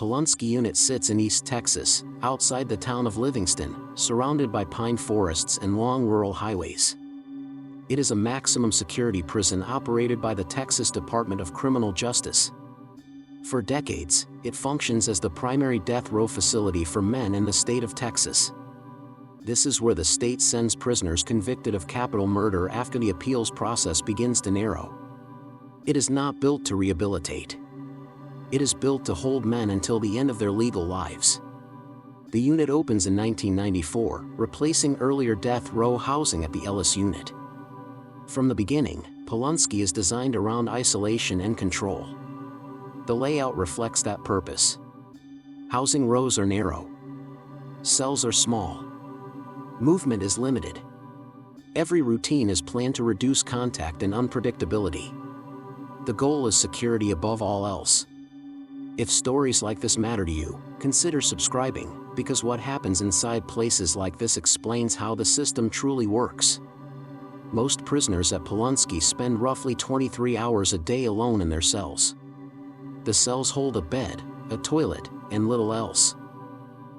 Polunsky Unit sits in East Texas, outside the town of Livingston, surrounded by pine forests and long rural highways. It is a maximum security prison operated by the Texas Department of Criminal Justice. For decades, it functions as the primary death row facility for men in the state of Texas. This is where the state sends prisoners convicted of capital murder after the appeals process begins to narrow. It is not built to rehabilitate. It is built to hold men until the end of their legal lives. The unit opens in 1994, replacing earlier death row housing at the Ellis Unit. From the beginning, Polunsky is designed around isolation and control. The layout reflects that purpose. Housing rows are narrow. Cells are small. Movement is limited. Every routine is planned to reduce contact and unpredictability. The goal is security above all else. If stories like this matter to you, consider subscribing, because what happens inside places like this explains how the system truly works. Most prisoners at Polunsky spend roughly 23 hours a day alone in their cells. The cells hold a bed, a toilet, and little else.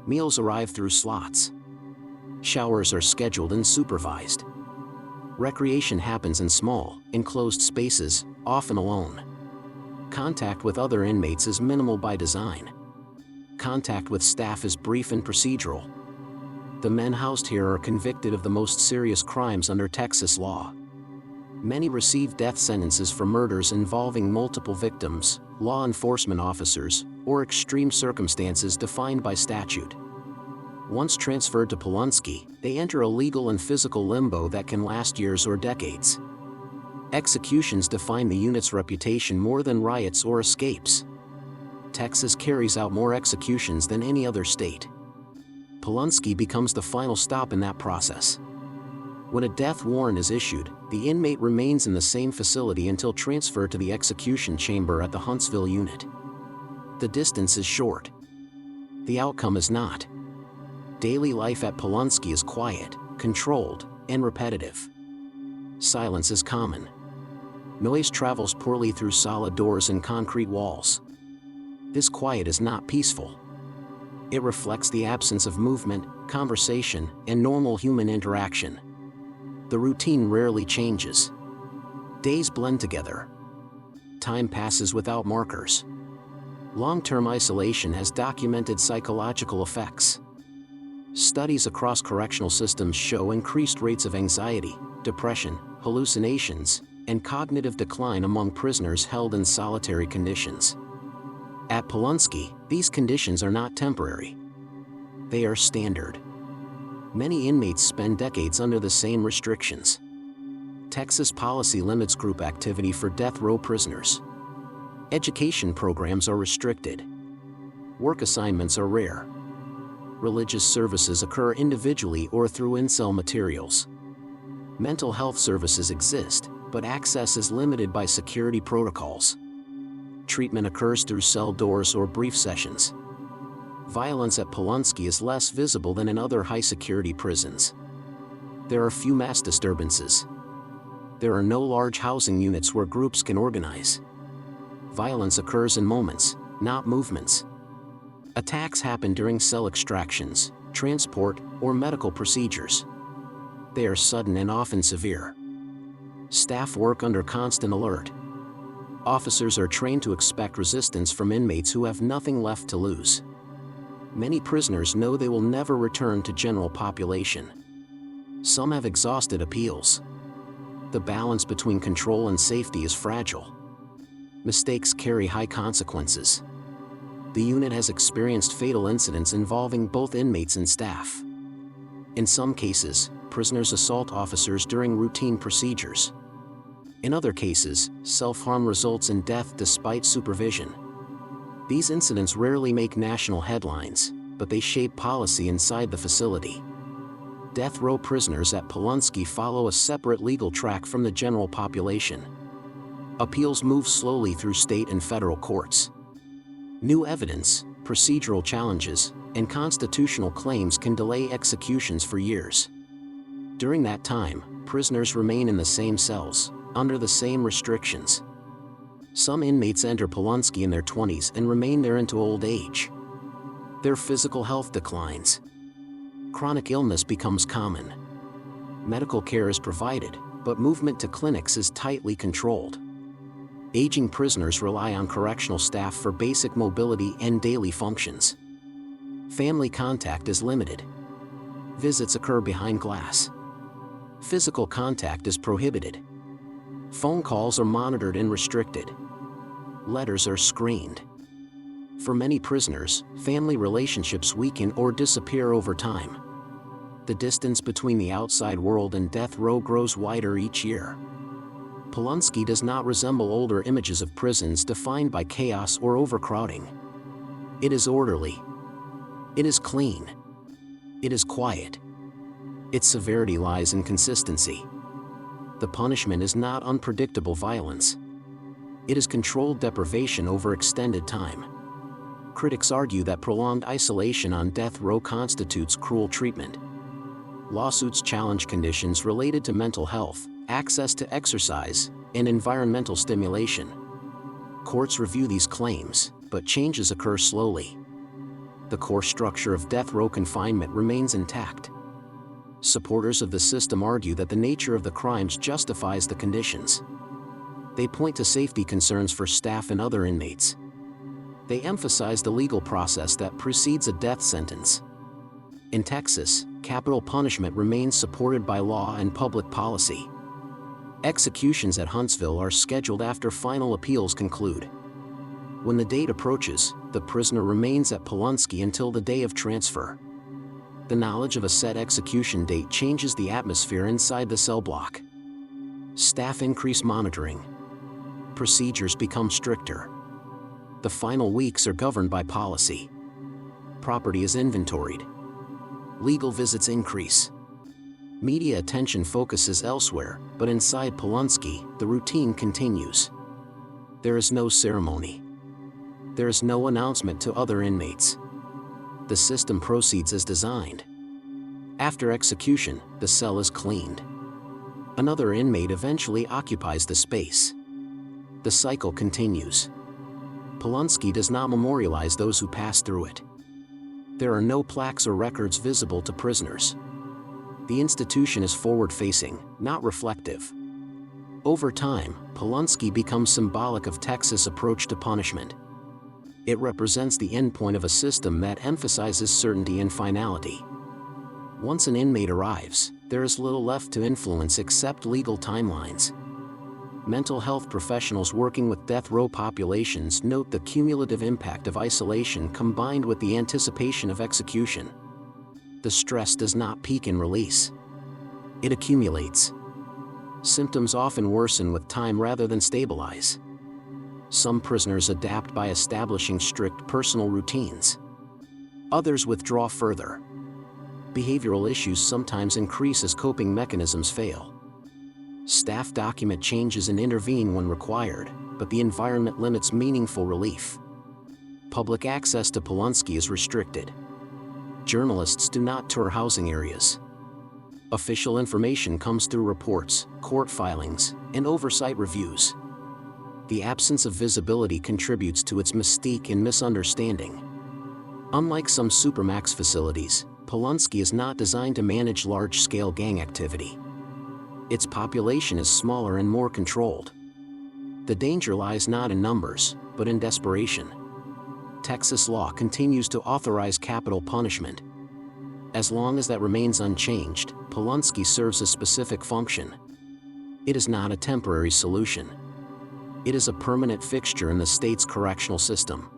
Meals arrive through slots. Showers are scheduled and supervised. Recreation happens in small, enclosed spaces, often alone. Contact with other inmates is minimal by design. Contact with staff is brief and procedural. The men housed here are convicted of the most serious crimes under Texas law. Many receive death sentences for murders involving multiple victims, law enforcement officers, or extreme circumstances defined by statute. Once transferred to Polunsky, they enter a legal and physical limbo that can last years or decades. Executions define the unit's reputation more than riots or escapes. Texas carries out more executions than any other state. Polunsky becomes the final stop in that process. When a death warrant is issued, the inmate remains in the same facility until transferred to the execution chamber at the Huntsville unit. The distance is short. The outcome is not. Daily life at Polunsky is quiet, controlled, and repetitive. Silence is common. Noise travels poorly through solid doors and concrete walls. This quiet is not peaceful. It reflects the absence of movement, conversation, and normal human interaction. The routine rarely changes. Days blend together. Time passes without markers. Long-term isolation has documented psychological effects. Studies across correctional systems show increased rates of anxiety, depression, hallucinations, and cognitive decline among prisoners held in solitary conditions. At Polunsky, these conditions are not temporary. They are standard. Many inmates spend decades under the same restrictions. Texas policy limits group activity for death row prisoners. Education programs are restricted. Work assignments are rare. Religious services occur individually or through in-cell materials. Mental health services exist, but access is limited by security protocols. Treatment occurs through cell doors or brief sessions. Violence at Polunsky is less visible than in other high-security prisons. There are few mass disturbances. There are no large housing units where groups can organize. Violence occurs in moments, not movements. Attacks happen during cell extractions, transport, or medical procedures. They are sudden and often severe. Staff work under constant alert. Officers are trained to expect resistance from inmates who have nothing left to lose. Many prisoners know they will never return to general population. Some have exhausted appeals. The balance between control and safety is fragile. Mistakes carry high consequences. The unit has experienced fatal incidents involving both inmates and staff. In some cases, prisoners assault officers during routine procedures. In other cases, self-harm results in death despite supervision. These incidents rarely make national headlines, but they shape policy inside the facility. Death row prisoners at Polunsky follow a separate legal track from the general population. Appeals move slowly through state and federal courts. New evidence, procedural challenges, and constitutional claims can delay executions for years. During that time, prisoners remain in the same cells, under the same restrictions. Some inmates enter Polunsky in their 20s and remain there into old age. Their physical health declines. Chronic illness becomes common. Medical care is provided, but movement to clinics is tightly controlled. Aging prisoners rely on correctional staff for basic mobility and daily functions. Family contact is limited. Visits occur behind glass. Physical contact is prohibited. Phone calls are monitored and restricted. Letters are screened. For many prisoners, family relationships weaken or disappear over time. The distance between the outside world and death row grows wider each year. Polunsky does not resemble older images of prisons defined by chaos or overcrowding. It is orderly. It is clean. It is quiet. Its severity lies in consistency. The punishment is not unpredictable violence. It is controlled deprivation over extended time. Critics argue that prolonged isolation on death row constitutes cruel treatment. Lawsuits challenge conditions related to mental health, access to exercise, and environmental stimulation. Courts review these claims, but changes occur slowly. The core structure of death row confinement remains intact. Supporters of the system argue that the nature of the crimes justifies the conditions. They point to safety concerns for staff and other inmates. They emphasize the legal process that precedes a death sentence. In Texas, capital punishment remains supported by law and public policy. Executions at Huntsville are scheduled after final appeals conclude. When the date approaches, the prisoner remains at Polunsky until the day of transfer. The knowledge of a set execution date changes the atmosphere inside the cell block. Staff increase monitoring. Procedures become stricter. The final weeks are governed by policy. Property is inventoried. Legal visits increase. Media attention focuses elsewhere, but inside Polunsky, the routine continues. There is no ceremony. There is no announcement to other inmates. The system proceeds as designed. After execution, the cell is cleaned. Another inmate eventually occupies the space. The cycle continues. Polunsky does not memorialize those who pass through it. There are no plaques or records visible to prisoners. The institution is forward-facing, not reflective. Over time, Polunsky becomes symbolic of Texas' approach to punishment. It represents the endpoint of a system that emphasizes certainty and finality. Once an inmate arrives, there is little left to influence except legal timelines. Mental health professionals working with death row populations note the cumulative impact of isolation combined with the anticipation of execution. The stress does not peak in release. It accumulates. Symptoms often worsen with time rather than stabilize. Some prisoners adapt by establishing strict personal routines. Others withdraw further. Behavioral issues sometimes increase as coping mechanisms fail. Staff document changes and intervene when required, but the environment limits meaningful relief. Public access to Polunsky is restricted. Journalists do not tour housing areas. Official information comes through reports, court filings, and oversight reviews. The absence of visibility contributes to its mystique and misunderstanding. Unlike some supermax facilities, Polunsky is not designed to manage large-scale gang activity. Its population is smaller and more controlled. The danger lies not in numbers, but in desperation. Texas law continues to authorize capital punishment. As long as that remains unchanged, Polunsky serves a specific function. It is not a temporary solution. It is a permanent fixture in the state's correctional system.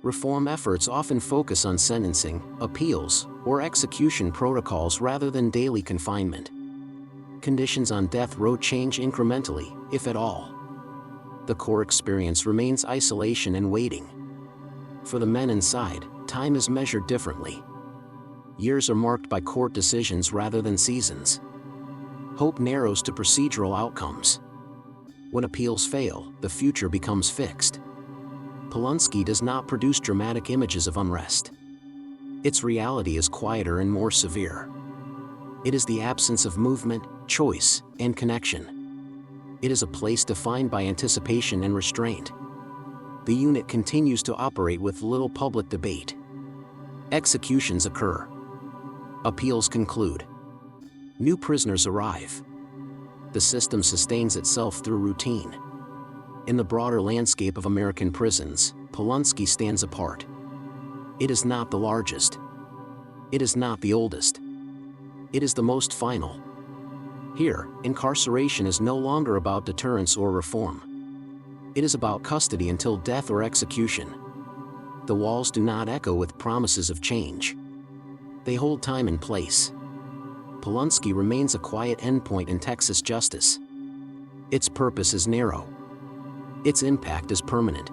Reform efforts often focus on sentencing, appeals, or execution protocols rather than daily confinement. Conditions on death row change incrementally, if at all. The core experience remains isolation and waiting. For the men inside, time is measured differently. Years are marked by court decisions rather than seasons. Hope narrows to procedural outcomes. When appeals fail, the future becomes fixed. Polunsky does not produce dramatic images of unrest. Its reality is quieter and more severe. It is the absence of movement, choice, and connection. It is a place defined by anticipation and restraint. The unit continues to operate with little public debate. Executions occur. Appeals conclude. New prisoners arrive. The system sustains itself through routine. In the broader landscape of American prisons, Polunsky stands apart. It is not the largest. It is not the oldest. It is the most final. Here, incarceration is no longer about deterrence or reform. It is about custody until death or execution. The walls do not echo with promises of change. They hold time and place. Polunsky remains a quiet endpoint in Texas justice. Its purpose is narrow. Its impact is permanent.